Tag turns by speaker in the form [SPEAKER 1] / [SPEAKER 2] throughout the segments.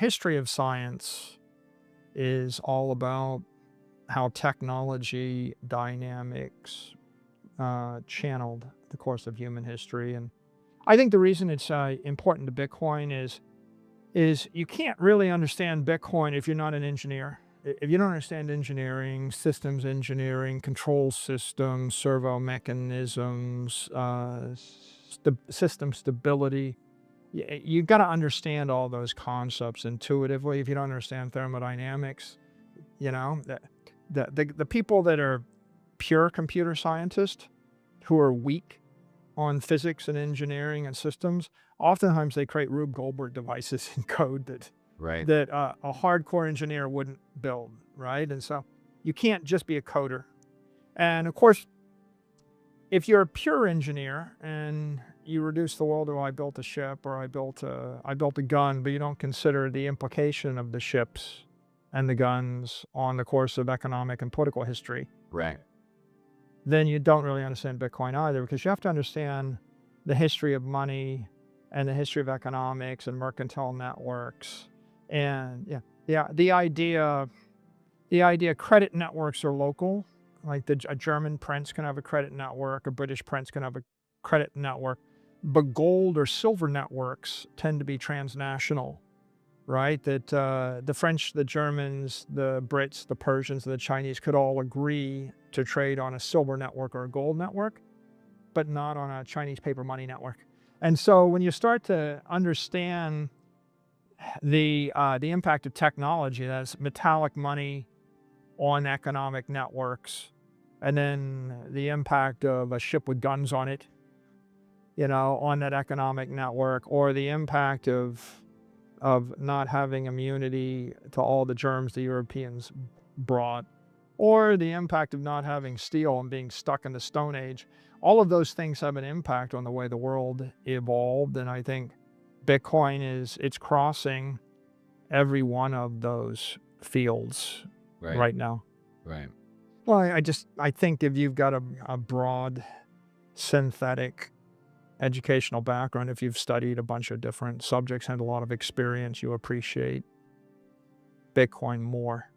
[SPEAKER 1] history of science is all about how technology dynamics channeled the course of human history. And I think the reason it's important to Bitcoin is you can't really understand Bitcoin if you're not an engineer. If you don't understand engineering, systems engineering, control systems, servo mechanisms, system stability, you got to understand all those concepts intuitively. If you don't understand thermodynamics, you know, the people that are pure computer scientists who are weak on physics and engineering and systems, oftentimes they create Rube Goldberg devices in code
[SPEAKER 2] Right.
[SPEAKER 1] that a hardcore engineer wouldn't build, right? And so you can't just be a coder. And of course, if you're a pure engineer and you reduce the world to I built a ship or I built a gun, but you don't consider the implication of the ships and the guns on the course of economic and political history,
[SPEAKER 2] Right.
[SPEAKER 1] then you don't really understand Bitcoin either, because you have to understand the history of money and the history of economics and mercantile networks. And the idea credit networks are local. Like a German prince can have a credit network, a British prince can have a credit network, but gold or silver networks tend to be transnational, right? That the French, the Germans, the Brits, the Persians, the Chinese could all agree to trade on a silver network or a gold network, but not on a Chinese paper money network. And so when you start to understand the impact of technology, that's metallic money on economic networks, and then the impact of a ship with guns on it, on that economic network, or the impact of not having immunity to all the germs the Europeans brought, or the impact of not having steel and being stuck in the Stone Age. All of those things have an impact on the way the world evolved, and I think Bitcoin it's crossing every one of those fields right now.
[SPEAKER 2] Right.
[SPEAKER 1] Well, I think if you've got a broad synthetic educational background, if you've studied a bunch of different subjects and a lot of experience, you appreciate Bitcoin more.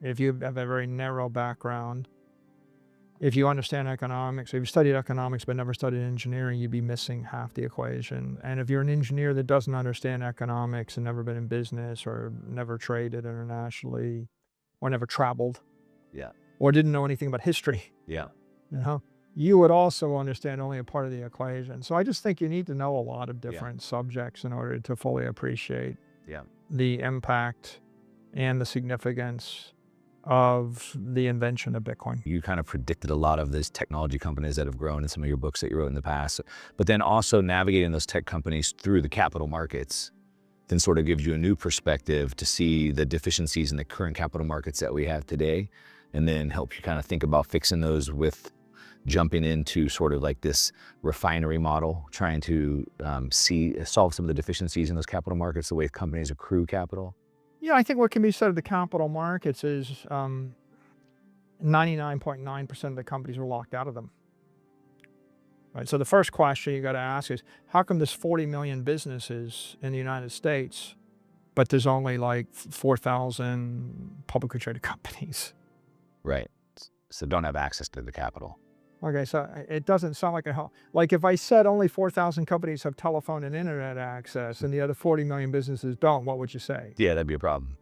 [SPEAKER 1] If you have a very narrow background, if you understand economics, if you studied economics but never studied engineering, you'd be missing half the equation. And if you're an engineer that doesn't understand economics and never been in business or never traded internationally or never traveled,
[SPEAKER 2] Yeah.
[SPEAKER 1] or didn't know anything about history,
[SPEAKER 2] Yeah.
[SPEAKER 1] you would also understand only a part of the equation. So I just think you need to know a lot of different subjects in order to fully appreciate the impact and the significance of the invention of Bitcoin.
[SPEAKER 2] You kind of predicted a lot of these technology companies that have grown in some of your books that you wrote in the past, but then also navigating those tech companies through the capital markets then sort of gives you a new perspective to see the deficiencies in the current capital markets that we have today, and then help you kind of think about fixing those with jumping into sort of like this refinery model, trying to solve some of the deficiencies in those capital markets, the way companies accrue capital.
[SPEAKER 1] Yeah, I think what can be said of the capital markets is 99.9% of the companies are locked out of them. Right? So the first question you got to ask is, how come there's 40 million businesses in the United States, but there's only like 4,000 publicly traded companies?
[SPEAKER 2] Right. So don't have access to the capital.
[SPEAKER 1] Okay, so it doesn't sound like a help. Like if I said only 4,000 companies have telephone and internet access and the other 40 million businesses don't, what would you say?
[SPEAKER 2] Yeah, that'd be a problem.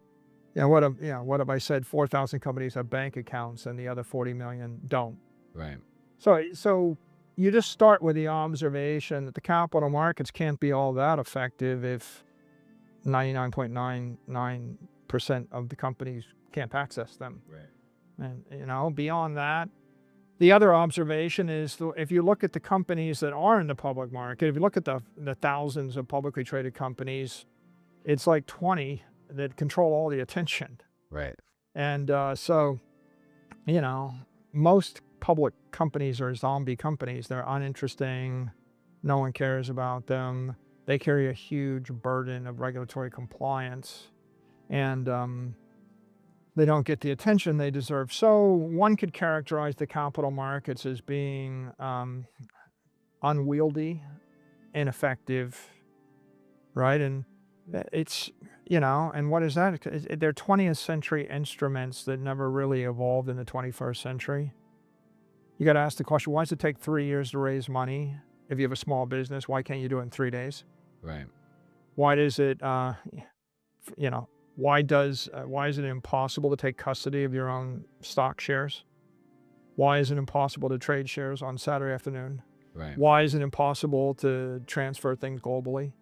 [SPEAKER 1] Yeah, what if I said 4,000 companies have bank accounts and the other 40 million don't?
[SPEAKER 2] Right.
[SPEAKER 1] So you just start with the observation that the capital markets can't be all that effective if 99.99% of the companies can't access them.
[SPEAKER 2] Right.
[SPEAKER 1] And beyond that, the other observation is if you look at the companies that are in the public market, if you look at the thousands of publicly traded companies, it's like 20 that control all the attention.
[SPEAKER 2] Right.
[SPEAKER 1] And so, most public companies are zombie companies. They're uninteresting. No one cares about them. They carry a huge burden of regulatory compliance. And they don't get the attention they deserve. So one could characterize the capital markets as being unwieldy, ineffective, right? And You know, and what is that? They're 20th century instruments that never really evolved in the 21st century. You got to ask the question, why does it take 3 years to raise money? If you have a small business, why can't you do it in 3 days?
[SPEAKER 2] Right.
[SPEAKER 1] Why does it, you know, why is it impossible to take custody of your own stock shares? Why is it impossible to trade shares on Saturday afternoon?
[SPEAKER 2] Right.
[SPEAKER 1] Why is it impossible to transfer things globally?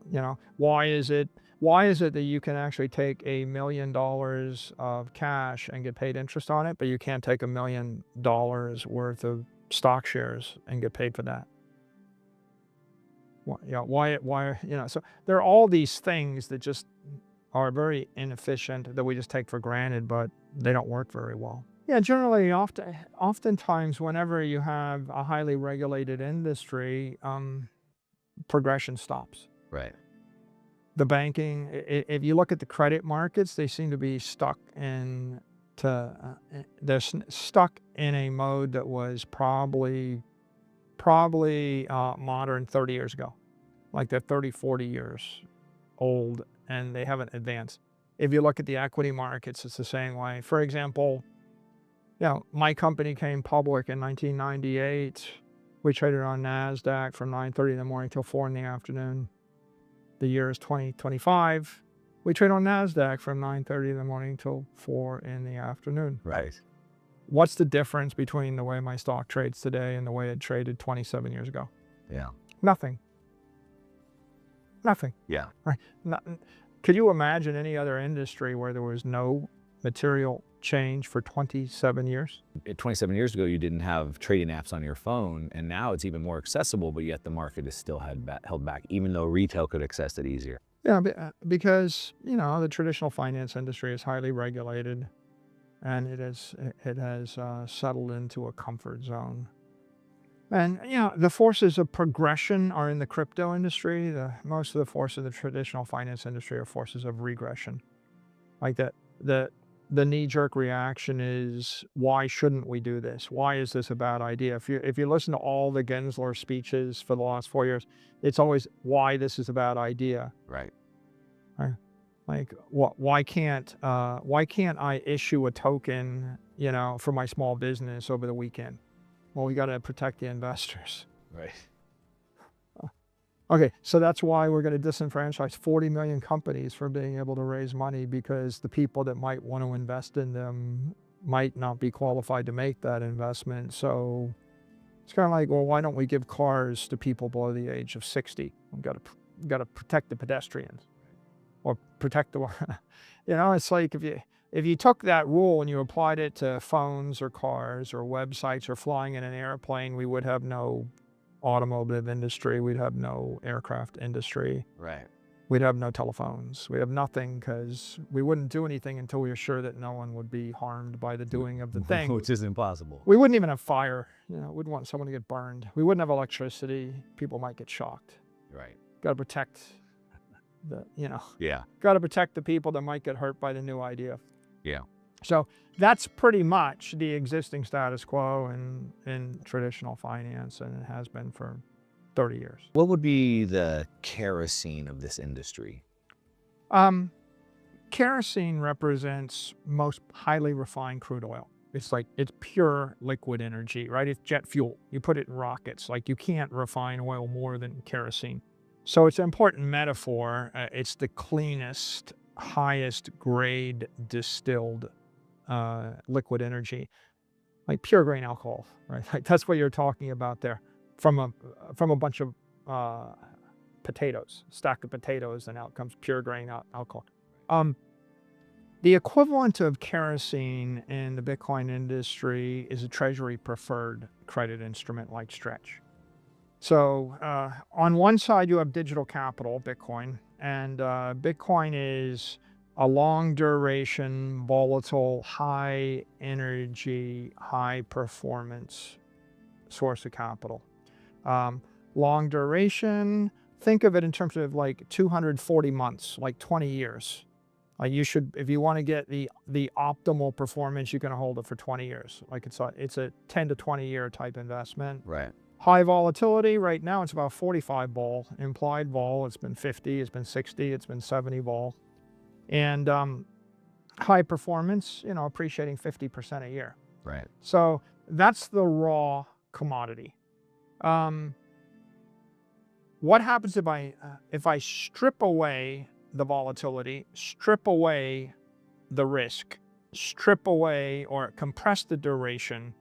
[SPEAKER 1] You know, why is it that you can actually take $1 million of cash and get paid interest on it, but you can't take $1 million worth of stock shares and get paid for that? So there are all these things that just are very inefficient that we just take for granted, but they don't work very well. Yeah, generally, oftentimes, whenever you have a highly regulated industry, progression stops.
[SPEAKER 2] Right.
[SPEAKER 1] The banking, if you look at the credit markets, they seem to be stuck stuck in a mode that was probably modern 30 years ago. Like they're 30, 40 years old and they haven't advanced. If you look at the equity markets, it's the same way. For example, my company came public in 1998. We traded on NASDAQ from 9:30 in the morning till 4 in the afternoon. The year is 2025. We trade on NASDAQ from 9:30 in the morning till 4 in the afternoon.
[SPEAKER 2] Right.
[SPEAKER 1] What's the difference between the way my stock trades today and the way it traded 27 years ago?
[SPEAKER 2] Yeah.
[SPEAKER 1] Nothing. Nothing.
[SPEAKER 2] Yeah.
[SPEAKER 1] Right. Could you imagine any other industry where there was no material change for 27 years?
[SPEAKER 2] 27 years ago, you didn't have trading apps on your phone, and now it's even more accessible, but yet the market is still held back, even though retail could access it easier.
[SPEAKER 1] Yeah, because, the traditional finance industry is highly regulated and it has settled into a comfort zone. And, the forces of progression are in the crypto industry. Most of the forces of the traditional finance industry are forces of regression. Like the knee-jerk reaction is, why shouldn't we do this? Why is this a bad idea? If you listen to all the Gensler speeches for the last 4 years, it's always why this is a bad idea.
[SPEAKER 2] Right.
[SPEAKER 1] Right? Like, why can't I issue a token, for my small business over the weekend? Well, we got to protect the investors.
[SPEAKER 2] Right.
[SPEAKER 1] Okay, so that's why we're going to disenfranchise 40 million companies from being able to raise money, because the people that might want to invest in them might not be qualified to make that investment. So it's kind of like, well, why don't we give cars to people below the age of 60? We've got to protect the pedestrians, or protect the, it's like if you took that rule and you applied it to phones or cars or websites or flying in an airplane, we would have no automotive industry, we'd have no aircraft industry.
[SPEAKER 2] Right.
[SPEAKER 1] We'd have no telephones. We'd have nothing, because we wouldn't do anything until we were sure that no one would be harmed by the doing of the thing.
[SPEAKER 2] Which is impossible.
[SPEAKER 1] We wouldn't even have fire. We wouldn't want someone to get burned. We wouldn't have electricity. People might get shocked.
[SPEAKER 2] Right.
[SPEAKER 1] Got to protect
[SPEAKER 2] Yeah.
[SPEAKER 1] got to protect the people that might get hurt by the new idea.
[SPEAKER 2] Yeah.
[SPEAKER 1] So that's pretty much the existing status quo in traditional finance, and it has been for 30 years.
[SPEAKER 2] What would be the kerosene of this industry?
[SPEAKER 1] Kerosene represents most highly refined crude oil. It's pure liquid energy, right? It's jet fuel. You put it in rockets. Like, you can't refine oil more than kerosene. So it's an important metaphor. It's the cleanest, highest grade distilled liquid energy, like pure grain alcohol, right? Like, that's what you're talking about there, from a bunch of potatoes, stack of potatoes, and out comes pure grain alcohol. The equivalent of kerosene in the Bitcoin industry is a treasury preferred credit instrument like Stretch. So on one side you have digital capital, Bitcoin, and Bitcoin is a long duration, volatile, high energy, high performance source of capital. Long duration, think of it in terms of like 240 months, like 20 years. Like, you should, if you want to get the optimal performance, you can hold it for 20 years. Like, it's a 10 to 20 year type investment.
[SPEAKER 2] Right.
[SPEAKER 1] High volatility, right now it's about 45 vol. Implied vol, it's been 50, it's been 60, it's been 70 vol. And high performance, appreciating 50% a year.
[SPEAKER 2] Right.
[SPEAKER 1] So that's the raw commodity. What happens if I strip away the volatility, strip away the risk, strip away or compress the duration,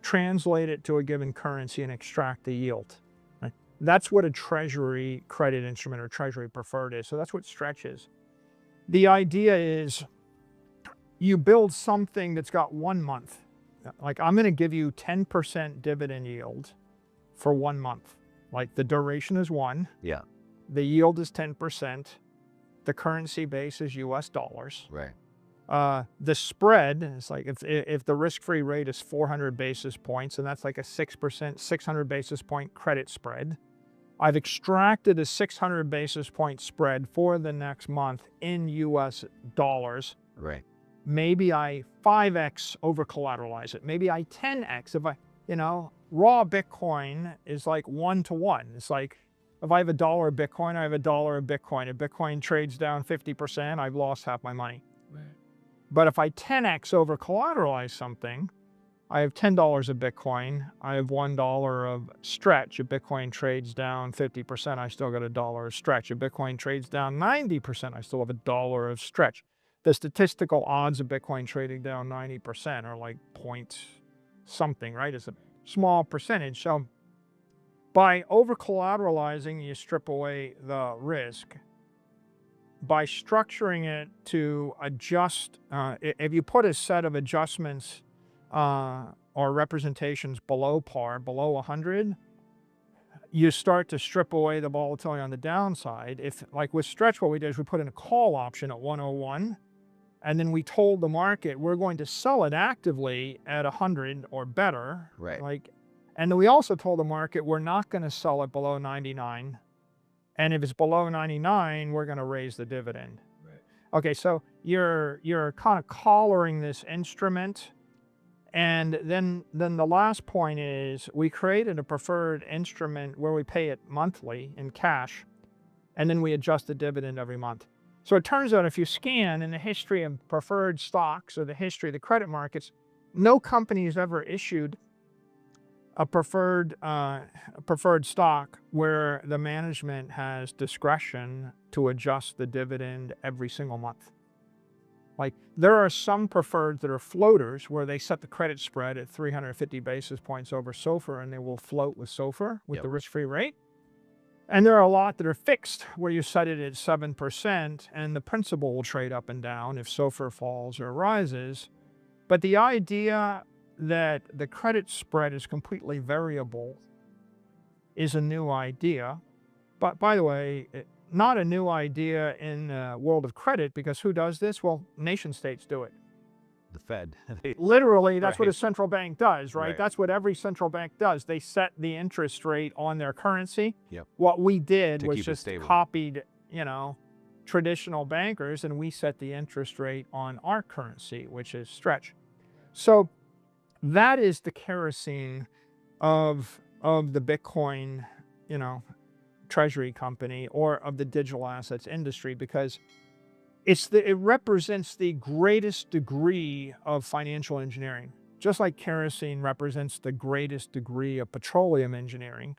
[SPEAKER 1] translate it to a given currency and extract the yield? Right? That's what a treasury credit instrument or treasury preferred is. So that's what Stretch is. The idea is you build something that's got 1 month. Like, I'm going to give you 10% dividend yield for 1 month. Like, the duration is 1.
[SPEAKER 2] Yeah.
[SPEAKER 1] The yield is 10%. The currency base is US dollars.
[SPEAKER 2] Right.
[SPEAKER 1] The spread is like, if the risk-free rate is 400 basis points, and that's like a 6%, 600 basis point credit spread, I've extracted a 600 basis point spread for the next month in US dollars.
[SPEAKER 2] Right.
[SPEAKER 1] Maybe I 5x over collateralize it. Maybe I 10x. If I, raw Bitcoin is like 1 to 1. It's like, if I have $1 of Bitcoin, I have $1 of Bitcoin. If Bitcoin trades down 50%, I've lost half my money.
[SPEAKER 2] Right.
[SPEAKER 1] But if I 10x over collateralize something, I have $10 of Bitcoin. I have $1 of Stretch. If Bitcoin trades down 50%, I still got $1 of Stretch. If Bitcoin trades down 90%, I still have $1 of Stretch. The statistical odds of Bitcoin trading down 90% are like point something, right? It's a small percentage. So by over collateralizing, you strip away the risk. By structuring it to adjust, if you put a set of adjustments or representations below par, below 100, you start to strip away the volatility on the downside. If, like with Stretch, what we did is we put in a call option at 101, and then we told the market we're going to sell it actively at 100 or better.
[SPEAKER 2] Right.
[SPEAKER 1] And then we also told the market we're not going to sell it below 99. And if it's below 99, we're going to raise the dividend.
[SPEAKER 2] Right.
[SPEAKER 1] Okay, so you're kind of collaring this instrument. And then the last point is we created a preferred instrument where we pay it monthly in cash, and then we adjust the dividend every month. So it turns out if you scan in the history of preferred stocks or the history of the credit markets, no company has ever issued a preferred stock where the management has discretion to adjust the dividend every single month. Like, there are some preferreds that are floaters where they set the credit spread at 350 basis points over SOFR, and they will float with SOFR with
[SPEAKER 2] Yep.
[SPEAKER 1] the risk-free rate. And there are a lot that are fixed where you set it at 7% and the principal will trade up and down if SOFR falls or rises. But the idea that the credit spread is completely variable is a new idea. But by the way, not a new idea in the world of credit, because who does this? Well, nation states do it.
[SPEAKER 2] The Fed.
[SPEAKER 1] Literally, that's what a
[SPEAKER 2] Right.
[SPEAKER 1] central bank does, right?
[SPEAKER 2] Right.
[SPEAKER 1] That's what every central bank does. They set the interest rate on their currency.
[SPEAKER 2] Yep.
[SPEAKER 1] What we did
[SPEAKER 2] To
[SPEAKER 1] was
[SPEAKER 2] keep it
[SPEAKER 1] just
[SPEAKER 2] stable.
[SPEAKER 1] copied, traditional bankers, and we set the interest rate on our currency, which is Stretch. So that is the kerosene of the Bitcoin, treasury company, or of the digital assets industry, because it represents the greatest degree of financial engineering. Just like kerosene represents the greatest degree of petroleum engineering,